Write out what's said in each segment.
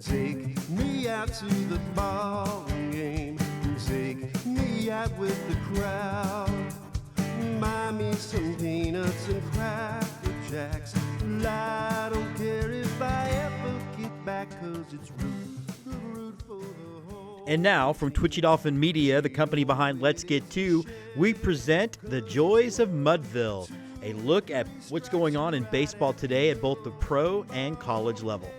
Take me out to the ball game. Take me out with the crowd. Buy me some peanuts and cracker jacks. I don't care if I ever get back, 'cause it's root for the whole. And now, from Twitchy Dolphin Media, the company behind Let's Get To, we present the Joys of Mudville, a look at what's going on in baseball today at both the pro and college level.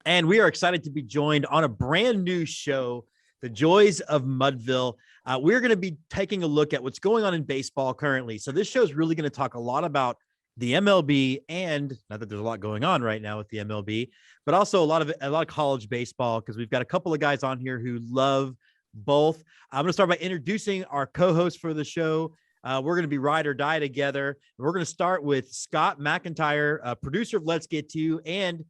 And we are excited to be joined on a brand new show, the Joys of Mudville. We're going to be taking a look at what's going on in baseball currently. So this show is really going to talk a lot about the MLB, and not that there's a lot going on right now with the MLB, but also a lot of college baseball, because we've got a couple of guys on here who love both. I'm going to start by introducing our co-host for the show. We're going to be ride or die together. We're going to start with Scott McIntyre, producer of Let's Get To. And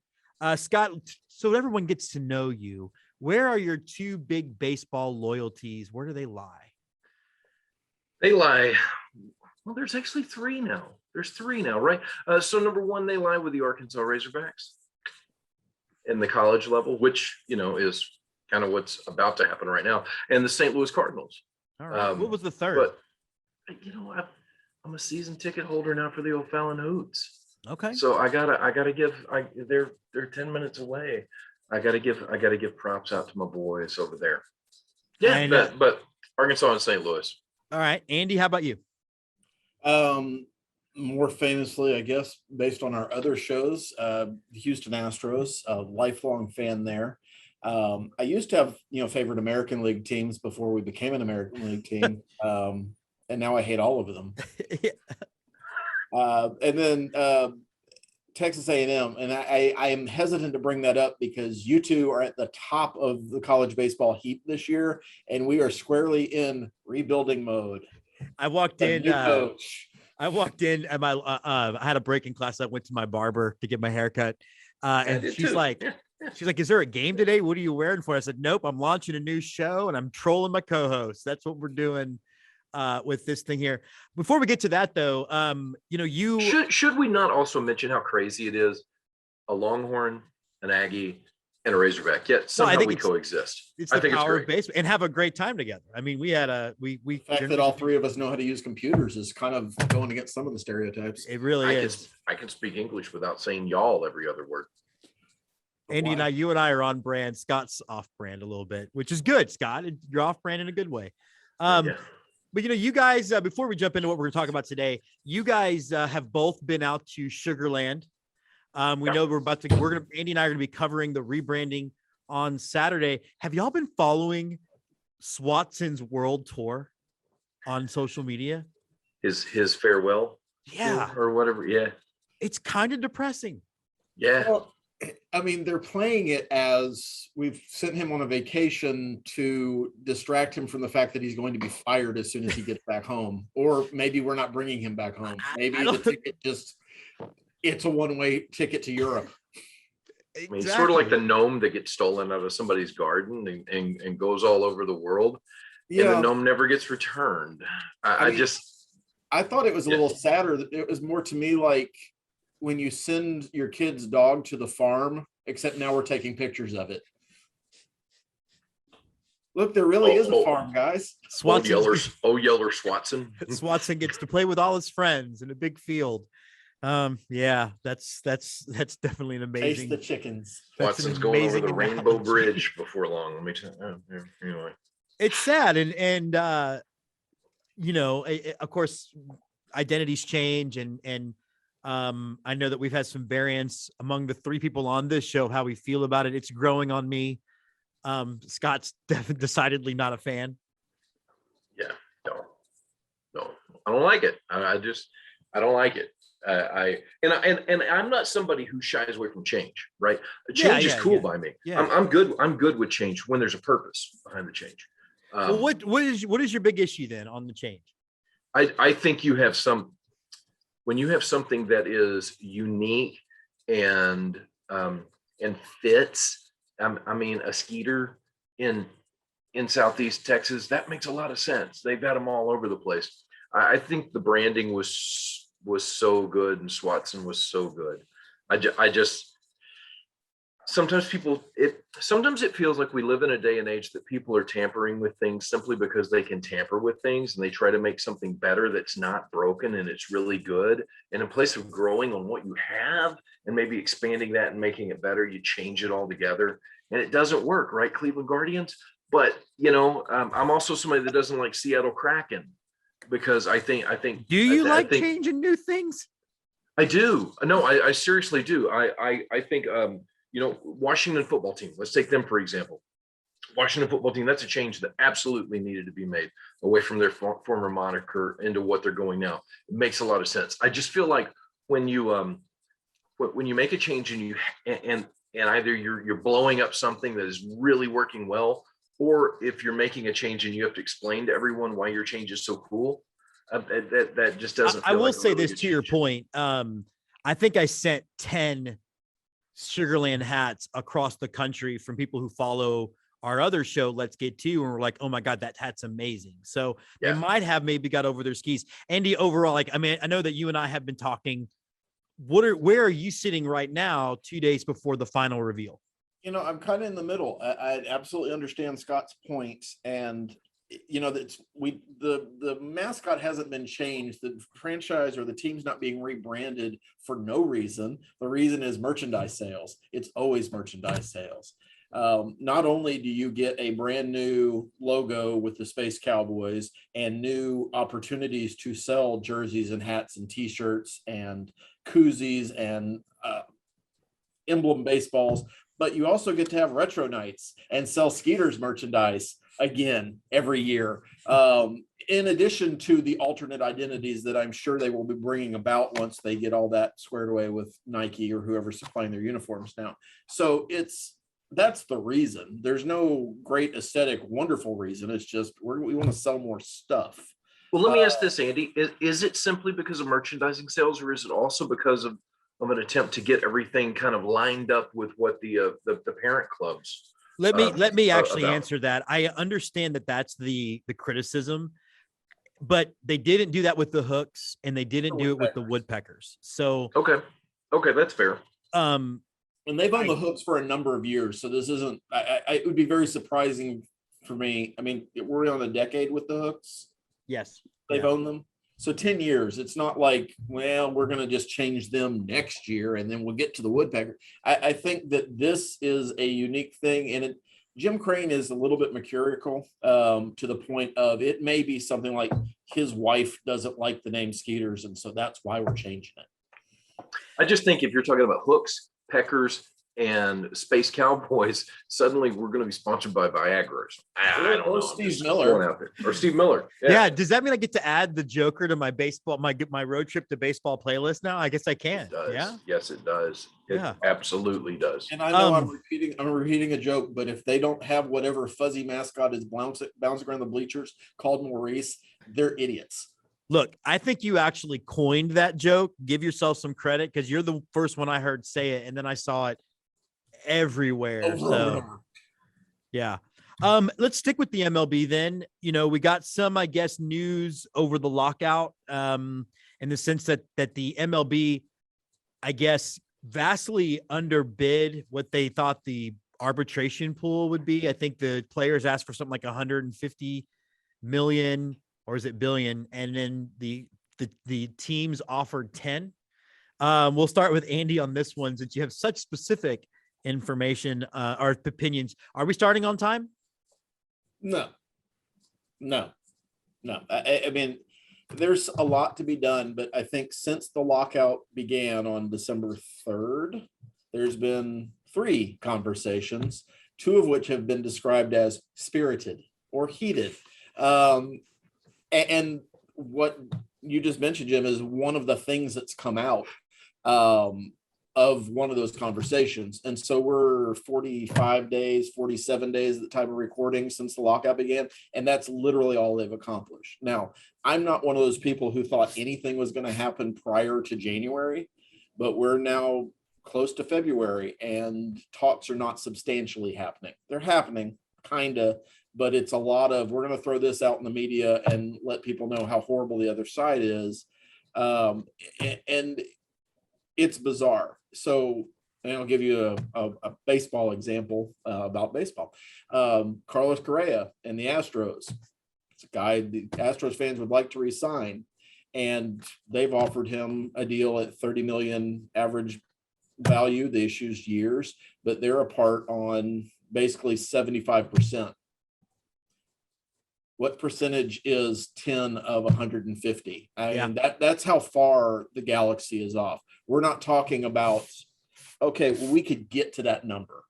Scott, so everyone gets to know you, where are your two big baseball loyalties? Where do they lie? Well, there's actually three now. There's three now, right? So number one, they lie with the Arkansas Razorbacks in the college level, which, is kind of what's about to happen right now, and the St. Louis Cardinals. All right. What was the third? But, I'm a season ticket holder now for the O'Fallon Hoots. Okay. So I gotta give. They're 10 minutes away. I gotta give props out to my boys over there. Yeah, and, but Arkansas and St. Louis. All right, Andy, how about you? More famously, I guess, based on our other shows, the Houston Astros, a lifelong fan there. I used to have, favorite American League teams before we became an American League team. And now I hate all of them. And then Texas A&M, and I am hesitant to bring that up because you two are at the top of the college baseball heap this year, and we are squarely in rebuilding mode. I walked in and I had a break in class. I went to my barber to get my haircut. And she's like, is there a game today? What are you wearing for? I said, nope, I'm launching a new show and I'm trolling my co-host. That's what we're doing with this thing here. Before we get to that though, should we not also mention how crazy it is? A Longhorn, an Aggie, and a Razorback. Yet somehow we coexist. I think it's great. Of baseball and have a great time together. I mean, we had the fact that all three of us know how to use computers is kind of going against some of the stereotypes. It really is. I can speak English without saying y'all every other word. Andy and you and I are on brand. Scott's off brand a little bit, which is good. Scott, you're off brand in a good way. But you guys, before we jump into what we're going to talk about today, you guys have both been out to Sugarland. We know Andy and I are going to be covering the rebranding on Saturday. Have y'all been following Swatson's world tour on social media? His farewell, or whatever. Yeah, it's kind of depressing. Yeah. Well, I mean, they're playing it as we've sent him on a vacation to distract him from the fact that he's going to be fired as soon as he gets back home. Or maybe we're not bringing him back home. Maybe the ticket it's a one-way ticket to Europe. I mean, it's sort of like the gnome that gets stolen out of somebody's garden and goes all over the world. Yeah. And the gnome never gets returned. I thought it was a little sadder. It was more to me like when you send your kid's dog to the farm, except now we're taking pictures of it. Look, there really is a farm, guys. Yeller Swatson. Swatson gets to play with all his friends in a big field. Yeah, that's definitely an amazing. Taste the chickens. Watson's going over the Rainbow Bridge before long. Let me tell you. Anyway, it's sad, and of course, identities change, and I know that we've had some variance among the three people on this show how we feel about it. It's growing on me. Scott's decidedly not a fan. Yeah, no, I don't like it. I don't like it. I'm not somebody who shies away from change, right? Change is cool by me. Yeah. I'm good with change when there's a purpose behind the change. Well, what is your big issue then on the change? I think when you have something that is unique and fits. I mean, a Skeeter in Southeast Texas, that makes a lot of sense. They've got them all over the place. I think the branding was so good, and Swatson was so good. sometimes it feels like we live in a day and age that people are tampering with things simply because they can tamper with things, and they try to make something better that's not broken and it's really good. And in place of growing on what you have and maybe expanding that and making it better, you change it altogether, and it doesn't work, right, Cleveland Guardians? But I'm also somebody that doesn't like Seattle Kraken, because I think. Do you I like think, changing new things? I do. No, I seriously do. I think Washington football team. Let's take them for example. Washington football team. That's a change that absolutely needed to be made away from their former moniker into what they're going now. It makes a lot of sense. I just feel like when you make a change and either you're blowing up something that is really working well, or if you're making a change and you have to explain to everyone why your change is so cool, that just doesn't. I will like say really this to your point. I think I sent 10 Sugarland hats across the country from people who follow our other show, Let's Get To, and we're like, oh my God, that hat's amazing. So they might have maybe got over their skis. Andy, overall, I know that you and I have been talking. Where are you sitting right now, 2 days before the final reveal? I'm kind of in the middle. I absolutely understand Scott's points, and the mascot hasn't been changed. The franchise or the team's not being rebranded for no reason. The reason is merchandise sales. It's always merchandise sales. Not only do you get a brand new logo with the Space Cowboys and new opportunities to sell jerseys and hats and t-shirts and koozies and emblem baseballs, but you also get to have retro nights and sell Skeeters merchandise again every year. In addition to the alternate identities that I'm sure they will be bringing about once they get all that squared away with Nike or whoever's supplying their uniforms now. So that's the reason. There's no great aesthetic, wonderful reason. It's just we want to sell more stuff. Well, let me ask this, Andy. Is it simply because of merchandising sales, or is it also because of an attempt to get everything kind of lined up with what the parent clubs? Let me actually answer that. I understand that that's the criticism, but they didn't do that with the Hooks, and they didn't do it with the Woodpeckers. So okay, that's fair. And they've owned the Hooks for a number of years, so this isn't. It would be very surprising for me. I mean, we're on a decade with the Hooks. Yes, they've owned them. So 10 years. It's not like, well, we're going to just change them next year and then we'll get to the Woodpecker. I think that this is a unique thing. And Jim Crane is a little bit mercurial to the point of it may be something like his wife doesn't like the name Skeeters, and so that's why we're changing it. I just think if you're talking about Hooks, Peckers, and Space Cowboys, suddenly we're going to be sponsored by Viagra's. I don't know. Steve Miller. Or Steve Miller. Yeah. Does that mean I get to add the Joker to my my road trip to baseball playlist now? I guess I can. It does. Yeah. Yes, it does. It absolutely does. And I know I'm repeating a joke, but if they don't have whatever fuzzy mascot is bouncing around the bleachers called Maurice, they're idiots. Look, I think you actually coined that joke. Give yourself some credit, because you're the first one I heard say it, and then I saw it everywhere. Yeah. Let's stick with the MLB then. We got some, I guess, news over the lockout, in the sense that the MLB, I guess, vastly underbid what they thought the arbitration pool would be. I think the players asked for something like 150 million, or is it billion? And then the teams offered 10. We'll start with Andy on this one, since you have such specific information or opinions. Are we starting on time? No. I mean, there's a lot to be done, but I think since the lockout began on December 3rd, there's been 3 conversations, 2 of which have been described as spirited or heated. And what you just mentioned, Jim, is one of the things that's come out of one of those conversations. And so we're 45 days, 47 days at the time of recording since the lockout began. And that's literally all they've accomplished. Now, I'm not one of those people who thought anything was going to happen prior to January, but we're now close to February and talks are not substantially happening. They're happening, kind of, but it's a lot of, we're going to throw this out in the media and let people know how horrible the other side is. And it's bizarre. So And I'll give you a baseball example about baseball. Carlos Correa and the Astros. It's a guy the Astros fans would like to re-sign, and they've offered him a deal at $30 million average value. The issue's years, but they're apart on basically 75%. What percentage is 10 of 150? I mean, that's how far the galaxy is off. We're not talking about, okay, well, we could get to that number.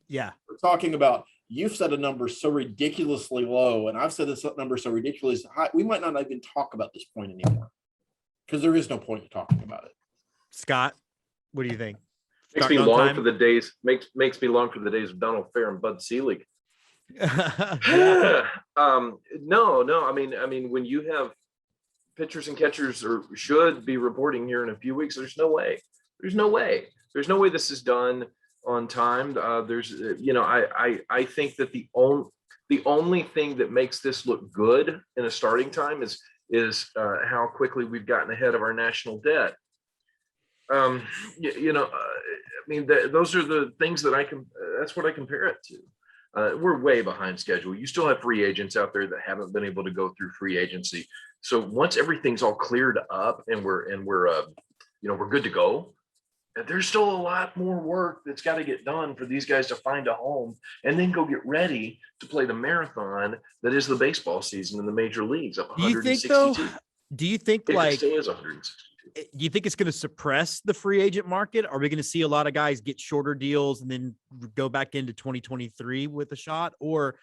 Yeah. We're talking about, you've set a number so ridiculously low, and I've set this number so ridiculously high, we might not even talk about this point anymore, because there is no point in talking about it. Scott, what do you think? Makes me long for the days of Donald Fair and Bud Selig. No. I mean, when you have pitchers and catchers should be reporting here in a few weeks, there's no way this is done on time. I think that the only thing that makes this look good in a starting time is how quickly we've gotten ahead of our national debt. Those are the things that that's what I compare it to. We're way behind schedule. You still have free agents out there that haven't been able to go through free agency. So once everything's all cleared up and we're good to go, there's still a lot more work that's got to get done for these guys to find a home and then go get ready to play the marathon that is the baseball season in the major leagues. Up 162. Do you think it still is 162? Do you think it's going to suppress the free agent market? Are we going to see a lot of guys get shorter deals and then go back into 2023 with a shot? Or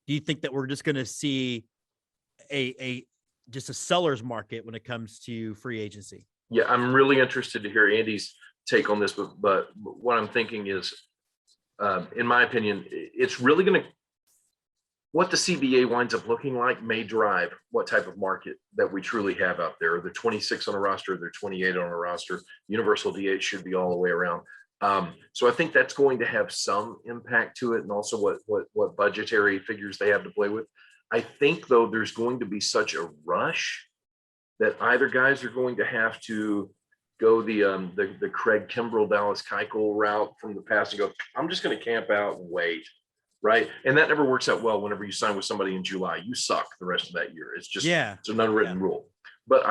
do you think that we're just going to see just a seller's market when it comes to free agency? Yeah, I'm really interested to hear Andy's take on this, but what I'm thinking is, in my opinion, it's really going to, what the CBA winds up looking like may drive what type of market that we truly have out there. They're 26 on a roster, they're 28 on a roster. Universal DH should be all the way around. So I think that's going to have some impact to it, and also what budgetary figures they have to play with. I think, though, there's going to be such a rush that either guys are going to have to go the Craig Kimbrell, Dallas Keuchel route from the past and go, I'm just going to camp out and wait. Right. And that never works out well whenever you sign with somebody in July. You suck the rest of that year. It's just, it's an unwritten rule. But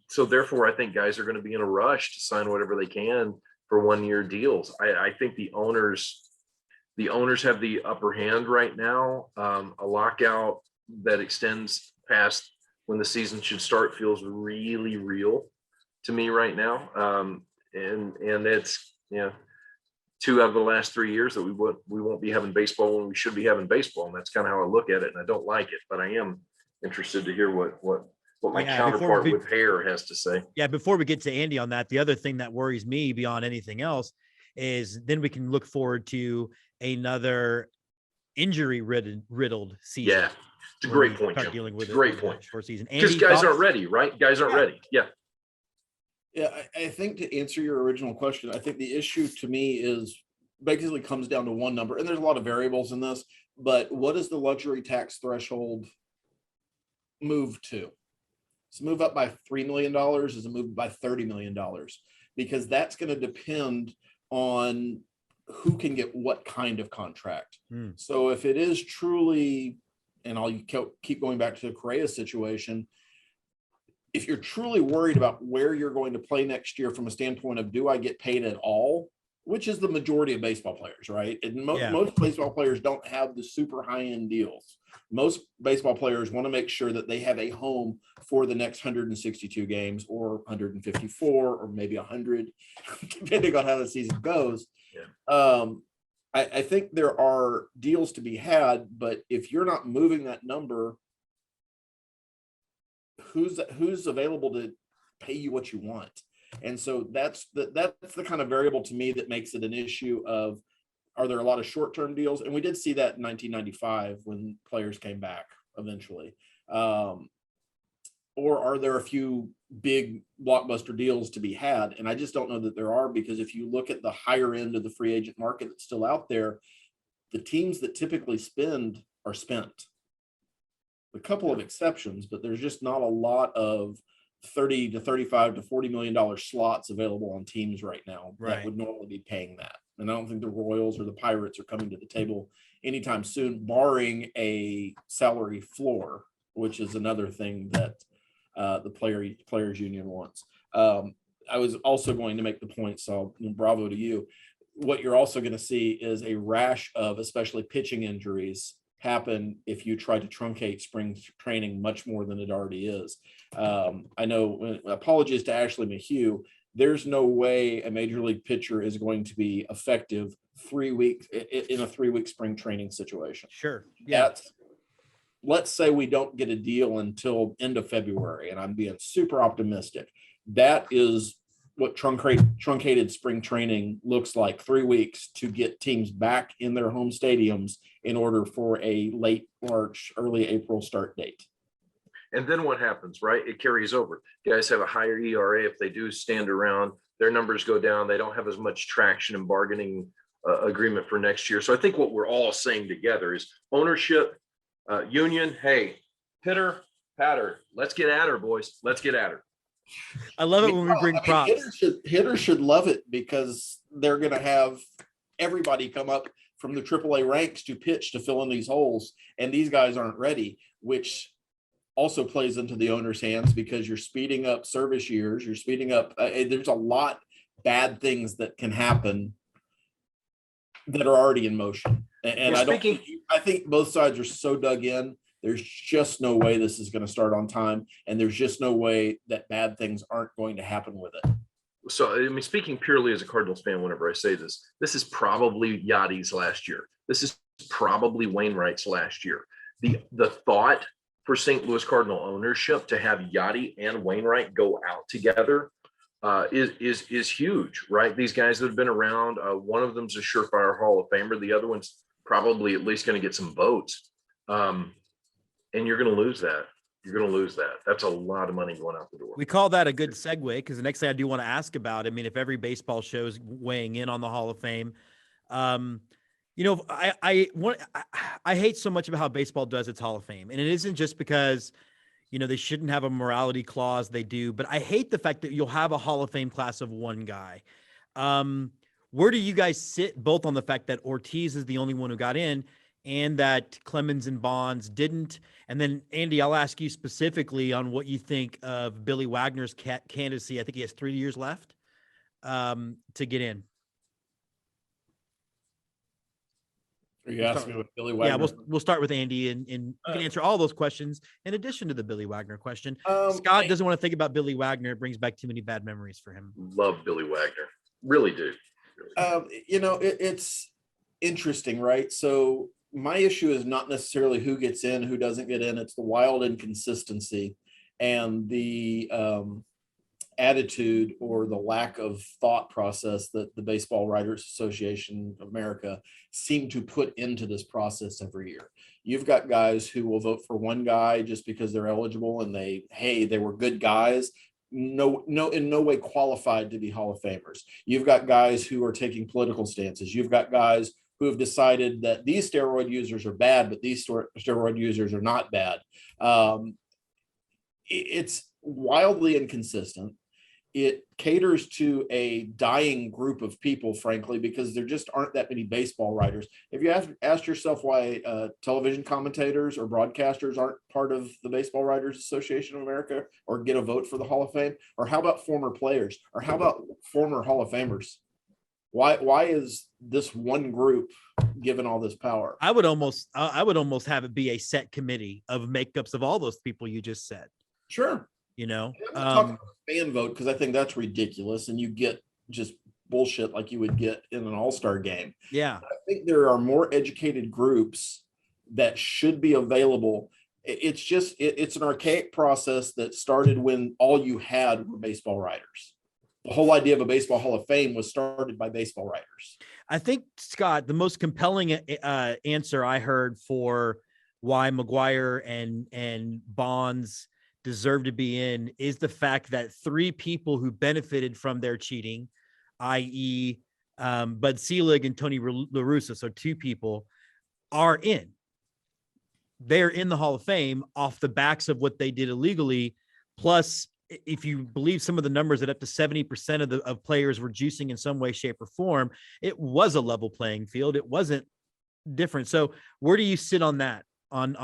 so therefore, I think guys are going to be in a rush to sign whatever they can for 1-year deals. I think the owners have the upper hand right now. A lockout that extends past when the season should start feels really real to me right now. And it's, 2 out of the last 3 years that we won't be having baseball when we should be having baseball. And that's kind of how I look at it. And I don't like it, but I am interested to hear what my counterpart with hair has to say. Yeah. Before we get to Andy on that, the other thing that worries me beyond anything else is then we can look forward to another injury riddled season. Yeah. It's a great point, Jim. Dealing with it's a great point. Season. Because guys aren't ready, right? Guys aren't ready. Yeah. Yeah, I think to answer your original question, I think the issue to me is basically comes down to one number, and there's a lot of variables in this, but what is the luxury tax threshold move to? Is it move up by $3 million? Is it move by $30 million? Because that's going to depend on who can get what kind of contract. So if it is truly, and I'll keep going back to the Correa situation, if you're truly worried about where you're going to play next year from a standpoint of, do I get paid at all, which is the majority of baseball players, right? And most baseball players don't have the super high-end deals. Most baseball players want to make sure that they have a home for the next 162 games or 154 or maybe 100, depending on how the season goes. Yeah. I think there are deals to be had, but if you're not moving that number, who's available to pay you what you want? And so that's the kind of variable to me that makes it an issue of, are there a lot of short-term deals? And we did see that in 1995 when players came back eventually. Or are there a few big blockbuster deals to be had? And I just don't know that there are, because if you look at the higher end of the free agent market that's still out there, the teams that typically spend are spent. A couple of exceptions, but there's just not a lot of 30 to 35 to $40 million slots available on teams right now that would normally be paying that. And I don't think the Royals or the Pirates are coming to the table anytime soon, barring a salary floor, which is another thing that the players union wants. I was also going to make the point, so bravo to you. What you're also going to see is a rash of especially pitching injuries happen if you try to truncate spring training much more than it already is. I know, apologies to Ashley Mahue, there's no way a major league pitcher is going to be effective 3 weeks in a 3-week spring training situation. Sure. Yeah. Let's say we don't get a deal until end of February, and I'm being super optimistic. That is what truncated spring training looks like, 3 weeks to get teams back in their home stadiums in order for a late March, early April start date. And then what happens, right? It carries over. Guys have a higher ERA. If they do stand around, their numbers go down. They don't have as much traction and bargaining agreement for next year. So I think what we're all saying together is ownership, union, hey, pitter, patter, let's get at her, boys. Let's get at her. I love it when we bring props. Hitters should love it because they're going to have everybody come up from the AAA ranks to pitch to fill in these holes, and these guys aren't ready, which also plays into the owner's hands because you're speeding up service years. You're speeding up. There's a lot bad things that can happen that are already in motion. And I think both sides are so dug in. There's just no way this is going to start on time. And there's just no way that bad things aren't going to happen with it. So, I mean, speaking purely as a Cardinals fan, whenever I say this is probably Yachty's last year. This is probably Wainwright's last year. The thought for St. Louis Cardinal ownership to have Yachty and Wainwright go out together is huge, right? These guys that have been around, one of them's a surefire Hall of Famer. The other one's probably at least going to get some votes. And you're going to lose that. You're going to lose that. That's a lot of money going out the door. We call that a good segue because the next thing I do want to ask about, I mean, if every baseball show is weighing in on the Hall of Fame, you know, I hate so much about how baseball does its Hall of Fame. And it isn't just because, you know, they shouldn't have a morality clause. They do. But I hate the fact that you'll have a Hall of Fame class of one guy. Where do you guys sit both on the fact that Ortiz is the only one who got in and that Clemens and Bonds didn't? And then, Andy, I'll ask you specifically on what you think of Billy Wagner's candidacy. I think he has 3 years left to get in. Are you asking me what Billy Wagner? Yeah, we'll start with Andy, and you can answer all those questions in addition to the Billy Wagner question. Scott doesn't want to think about Billy Wagner. It brings back too many bad memories for him. Love Billy Wagner. Really do. You know, it's interesting, right? So my issue is not necessarily who gets in, who doesn't get in. It's the wild inconsistency and the attitude or the lack of thought process that the Baseball Writers Association of America seem to put into this process every year. You've got guys who will vote for one guy just because they're eligible and they were good guys. No, in no way qualified to be Hall of Famers. You've got guys who are taking political stances. You've got guys who have decided that these steroid users are bad, but these steroid users are not bad. It's wildly inconsistent. It caters to a dying group of people, frankly, because there just aren't that many baseball writers. Have you asked yourself why television commentators or broadcasters aren't part of the Baseball Writers Association of America or get a vote for the Hall of Fame? Or how about former players? Or how about former Hall of Famers? Why is this one group given all this power? I would almost have it be a set committee of makeups of all those people you just said. Sure. You know, I'm not talking about fan vote because I think that's ridiculous, and you get just bullshit like you would get in an all-star game. Yeah, I think there are more educated groups that should be available. It's an archaic process that started when all you had were baseball writers. The whole idea of a Baseball Hall of Fame was started by baseball writers. I think, Scott, the most compelling answer I heard for why McGuire and Bonds deserve to be in is the fact that 3 people who benefited from their cheating, i.e. Bud Selig and Tony La Russa, so 2 people, are in. They're in the Hall of Fame off the backs of what they did illegally. Plus, if you believe some of the numbers that up to 70% of players were juicing in some way, shape, or form, it was a level playing field. It wasn't different. So where do you sit on that, on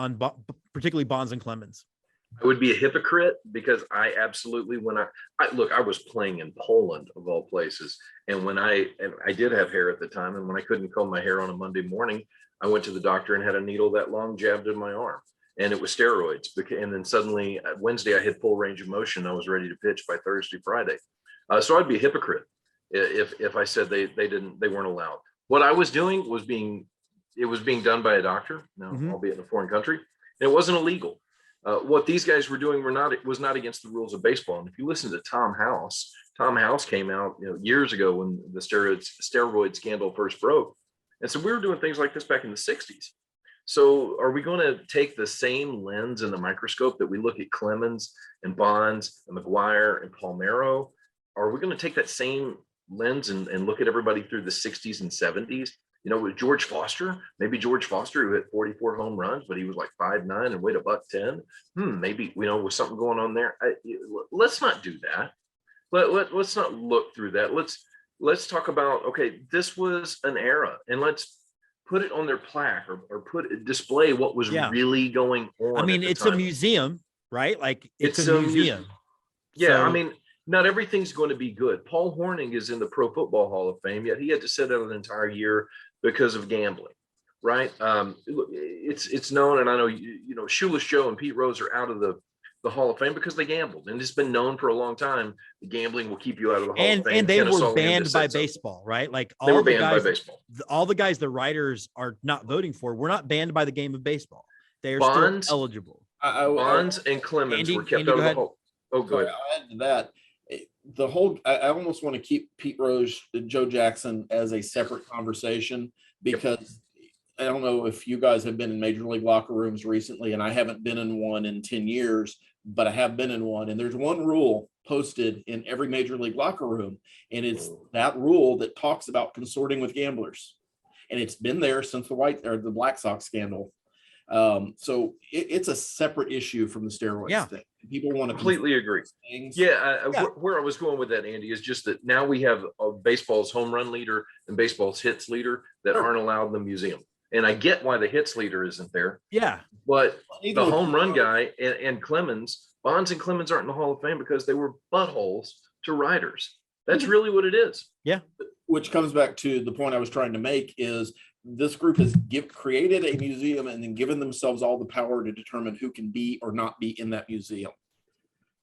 particularly Bonds and Clemens? I would be a hypocrite because I absolutely, when I look, I was playing in Poland of all places. And I did have hair at the time. And when I couldn't comb my hair on a Monday morning, I went to the doctor and had a needle that long jabbed in my arm. And it was steroids. And then suddenly Wednesday, I had full range of motion. I was ready to pitch by Thursday, Friday. So I'd be a hypocrite if I said they weren't allowed. What I was doing was being done by a doctor, albeit in a foreign country, and it wasn't illegal. What these guys were doing was not against the rules of baseball. And if you listen to Tom House came out years ago when the steroid scandal first broke, and so we were doing things like this back in the 60s. So are we going to take the same lens in the microscope that we look at Clemens and Bonds and McGuire and Palmeiro? Are we going to take that same lens and look at everybody through the 60s and 70s? With George Foster, maybe George Foster, who hit 44 home runs, but he was like 5'9" and weighed $110. Maybe, was something going on there. Let's not do that. Let's not look through that. Let's talk about, okay, this was an era, and let's put it on their plaque or display what was really going on. I mean, it's a museum, right? Like it's a museum. Yeah. So, I mean, not everything's going to be good. Paul Hornung is in the Pro Football Hall of Fame, yet he had to sit out an entire year because of gambling, right? It's known, and I know, Shoeless Joe and Pete Rose are out of the Hall of Fame because they gambled, and it's been known for a long time. The gambling will keep you out of the Hall of Fame. And they were banned by baseball, right? Like they were banned by baseball. All the guys the writers are not voting for were not banned by the game of baseball. They are still eligible. Bonds and Clemens were kept out of the Hall. Oh, go ahead. I'll add to that. I almost want to keep Pete Rose and Joe Jackson as a separate conversation, because I don't know if you guys have been in major league locker rooms recently, and I haven't been in one in 10 years, but I have been in one. And there's one rule posted in every major league locker room, and it's that rule that talks about consorting with gamblers. And it's been there since the Black Sox scandal. So it's a separate issue from the steroids thing. People want to completely agree. Where I was going with that, Andy, is just that now we have a baseball's home run leader and baseball's hits leader that aren't allowed in the museum. And I get why the hits leader isn't there. Yeah. But the home run guy and Clemens, Bonds and Clemens aren't in the Hall of Fame because they were buttholes to writers. That's really what it is. Yeah. Which comes back to the point I was trying to make is this group has created a museum and then given themselves all the power to determine who can be or not be in that museum.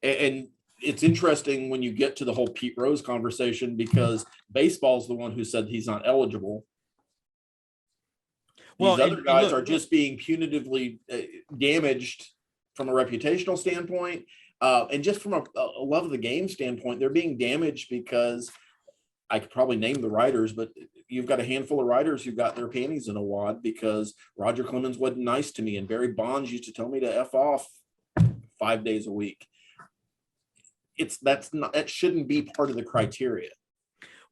And it's interesting when you get to the whole Pete Rose conversation, because baseball's the one who said he's not eligible. These other guys are just being punitively damaged from a reputational standpoint. And just from a love of the game standpoint, they're being damaged because I could probably name the writers, but you've got a handful of writers who got their panties in a wad because Roger Clemens wasn't nice to me, and Barry Bonds used to tell me to F off 5 days a week. That shouldn't be part of the criteria.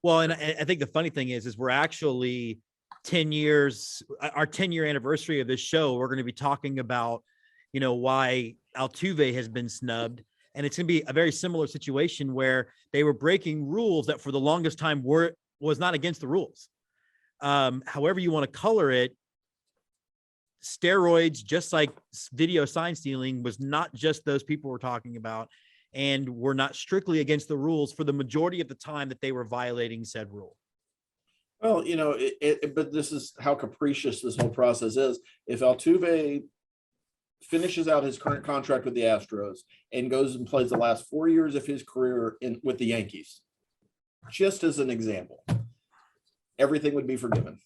Well, and I think the funny thing is we're actually 10 years, our 10-year anniversary of this show. We're going to be talking about, why Altuve has been snubbed. And it's going to be a very similar situation where they were breaking rules that for the longest time was not against the rules. However you want to color it, steroids, just like video sign stealing, was not just those people we're talking about, and were not strictly against the rules for the majority of the time that they were violating said rule. Well, but this is how capricious this whole process is. If Altuve finishes out his current contract with the Astros and goes and plays the last 4 years of his career with the Yankees, just as an example, everything would be forgiven.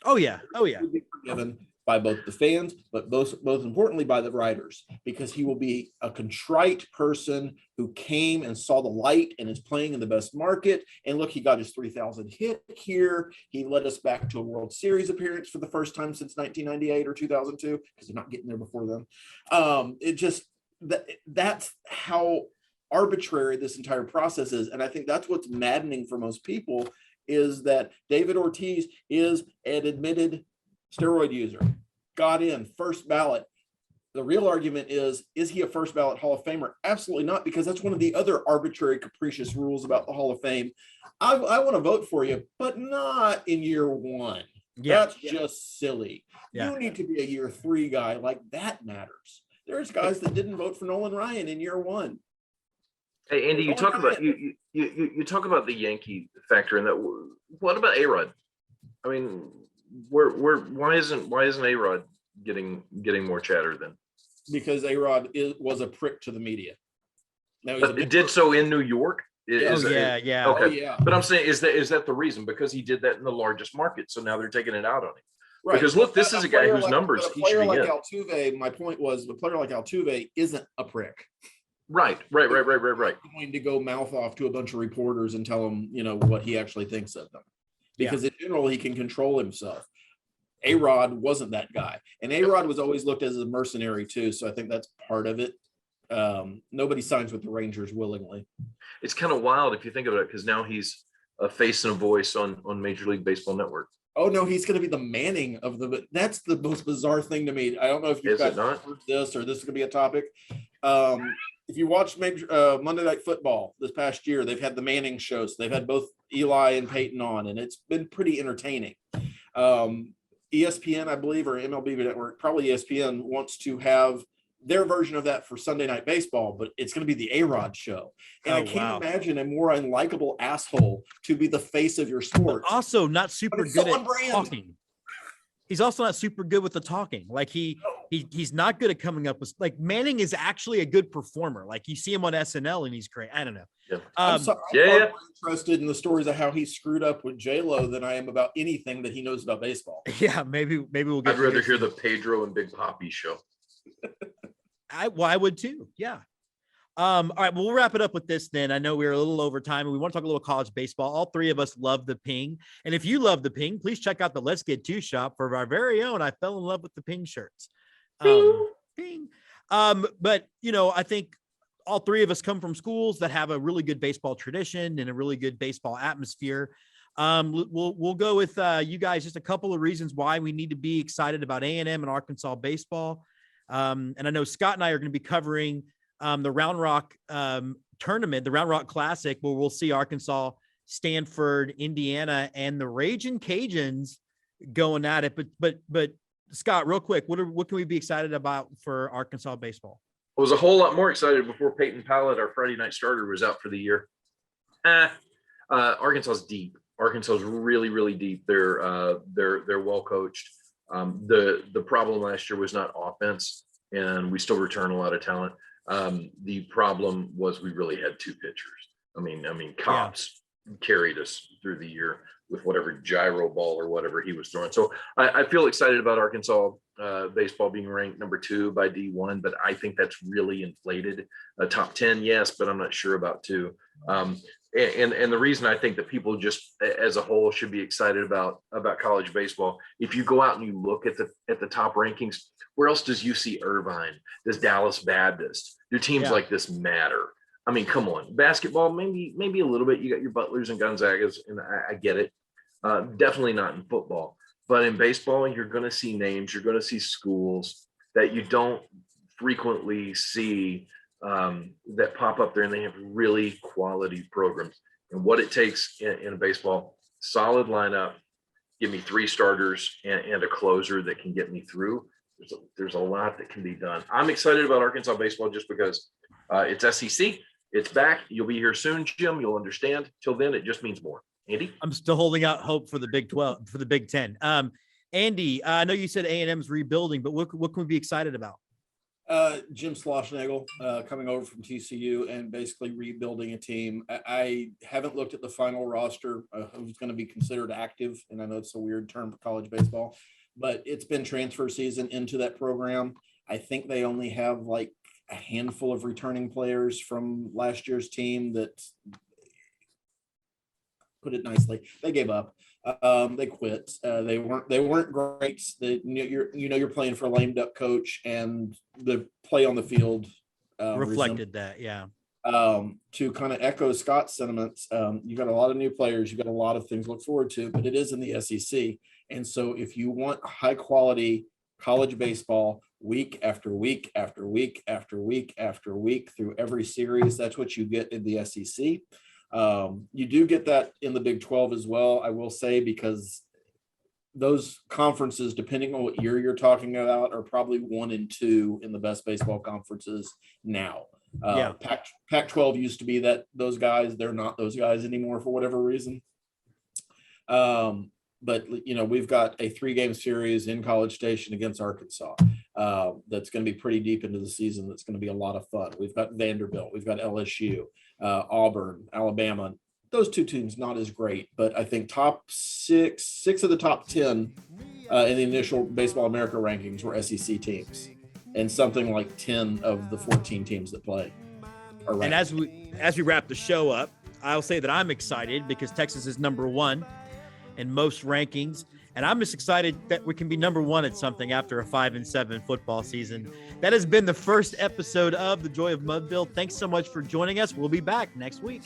Oh yeah. Would be forgiven by both the fans, but most importantly by the writers, because he will be a contrite person who came and saw the light and is playing in the best market. And look, he got his 3,000 hit here. He led us back to a World Series appearance for the first time since 1998 or 2002, because they're not getting there before then. That's how arbitrary this entire process is. And I think that's what's maddening for most people, is that David Ortiz is an admitted steroid user, got in first ballot, The real argument is he a first ballot Hall of Famer? Absolutely not, because that's one of the other arbitrary, capricious rules about the Hall of Fame. I want to vote for you, but not in year one. That's just silly. You need to be a year 3 guy. Like, that matters. There's guys that didn't vote for Nolan Ryan in year 1. Hey, Andy, you talk about you talk about the Yankee factor in that. What about A-Rod? I mean, why isn't A-Rod getting more chatter then? Because A-Rod was a prick to the media. Now, but it did so in New York. Yeah. Okay. Oh, yeah. But I'm saying, is that the reason? Because he did that in the largest market, so now they're taking it out on him. Right. Because look, this is a guy whose numbers he should be like Altuve. My point was, the player like Altuve isn't a prick. Right. Going to go mouth off to a bunch of reporters and tell them, what he actually thinks of them. Because in general, he can control himself. A-Rod wasn't that guy. And A-Rod was always looked as a mercenary too. So I think that's part of it. Nobody signs with the Rangers willingly. It's kind of wild if you think about it, because now he's a face and a voice on Major League Baseball Network. Oh no, he's going to be the Manning of that's the most bizarre thing to me. I don't know if you've guys heard this, or this is going to be a topic. If you watch Monday Night Football this past year, they've had the Manning shows. They've had both Eli and Peyton on, and it's been pretty entertaining. ESPN, I believe, or MLB Network, probably ESPN, wants to have their version of that for Sunday Night Baseball, but it's going to be the A-Rod show. And I can't imagine a more unlikable asshole to be the face of your sport. But also not super good at talking. He's also not super good with the talking. Like he's not good at coming up with, like, Manning is actually a good performer. Like, you see him on SNL and he's great. I don't know. Yeah. I'm more interested in the stories of how he screwed up with J-Lo than I am about anything that he knows about baseball. Yeah, maybe we'll get. I'd rather hear the Pedro and Big Papi show. I would too. Yeah. All right, well, we'll wrap it up with this then. I know we're a little over time and we want to talk a little college baseball. All three of us love the Ping. And if you love the Ping, please check out the Let's Get To shop for our very own I Fell in Love with the Ping shirts. Ping. But, I think all three of us come from schools that have a really good baseball tradition and a really good baseball atmosphere. We'll go with you guys, just a couple of reasons why we need to be excited about A&M and Arkansas baseball. And I know Scott and I are going to be covering the Round Rock tournament, the Round Rock Classic, where we'll see Arkansas, Stanford, Indiana, and the Ragin' Cajuns going at it. But Scott, real quick, what can we be excited about for Arkansas baseball? I was a whole lot more excited before Peyton Pallett, our Friday night starter, was out for the year. Arkansas's deep. Arkansas's really, really deep. They're well coached. The problem last year was not offense, and we still return a lot of talent. The problem was we really had two pitchers. I mean, Cops carried us through the year with whatever gyro ball or whatever he was throwing. So I feel excited about Arkansas baseball being ranked number 2 by D1, but I think that's really inflated. Top 10, yes, but I'm not sure about 2. And the reason I think that people just as a whole should be excited about college baseball, if you go out and you look at the top rankings, where else does UC Irvine, does Dallas Baptist, do teams like this matter? I mean, come on, basketball, maybe a little bit. You got your Butlers and Gonzagas, and I get it. Definitely not in football, but in baseball, you're going to see names, you're going to see schools that you don't frequently see that pop up there, and they have really quality programs. And what it takes in baseball, solid lineup, give me 3 starters and a closer that can get me through. There's a lot that can be done. I'm excited about Arkansas baseball just because it's SEC. It's back. You'll be here soon, Jim. You'll understand. Till then, it just means more. Andy? I'm still holding out hope for the Big 12, for the Big 10. Andy, I know you said A&M's rebuilding, but what can we be excited about? Jim Schlossnagle coming over from TCU and basically rebuilding a team. I haven't looked at the final roster who's going to be considered active, and I know it's a weird term for college baseball, but it's been transfer season into that program. I think they only have like a handful of returning players from last year's team that, put it nicely, they gave up. They quit. They weren't great. You're playing for a lame duck coach, and the play on the field reflected that. Yeah. To kind of echo Scott's sentiments, you got a lot of new players. You got a lot of things to look forward to, but it is in the SEC. And so if you want high quality college baseball week after week after week after week after week through every series. That's what you get in the SEC. You do get that in the Big 12 as well, I will say, because those conferences, depending on what year you're talking about, are probably 1 and 2 in the best baseball conferences now. Pac-12 used to be those guys. They're not those guys anymore for whatever reason. But we've got a 3-game series in College Station against Arkansas. That's going to be pretty deep into the season. That's going to be a lot of fun. We've got Vanderbilt, we've got LSU, Auburn, Alabama. Those 2 teams not as great, but I think top six of the top 10 in the initial Baseball America rankings were SEC teams, and something like 10 of the 14 teams that play are ranked. And as we wrap the show up, I'll say that I'm excited because Texas is number 1 in most rankings. And I'm just excited that we can be number 1 at something after a 5-7 football season. That has been the first episode of The Joy of Mudville. Thanks so much for joining us. We'll be back next week.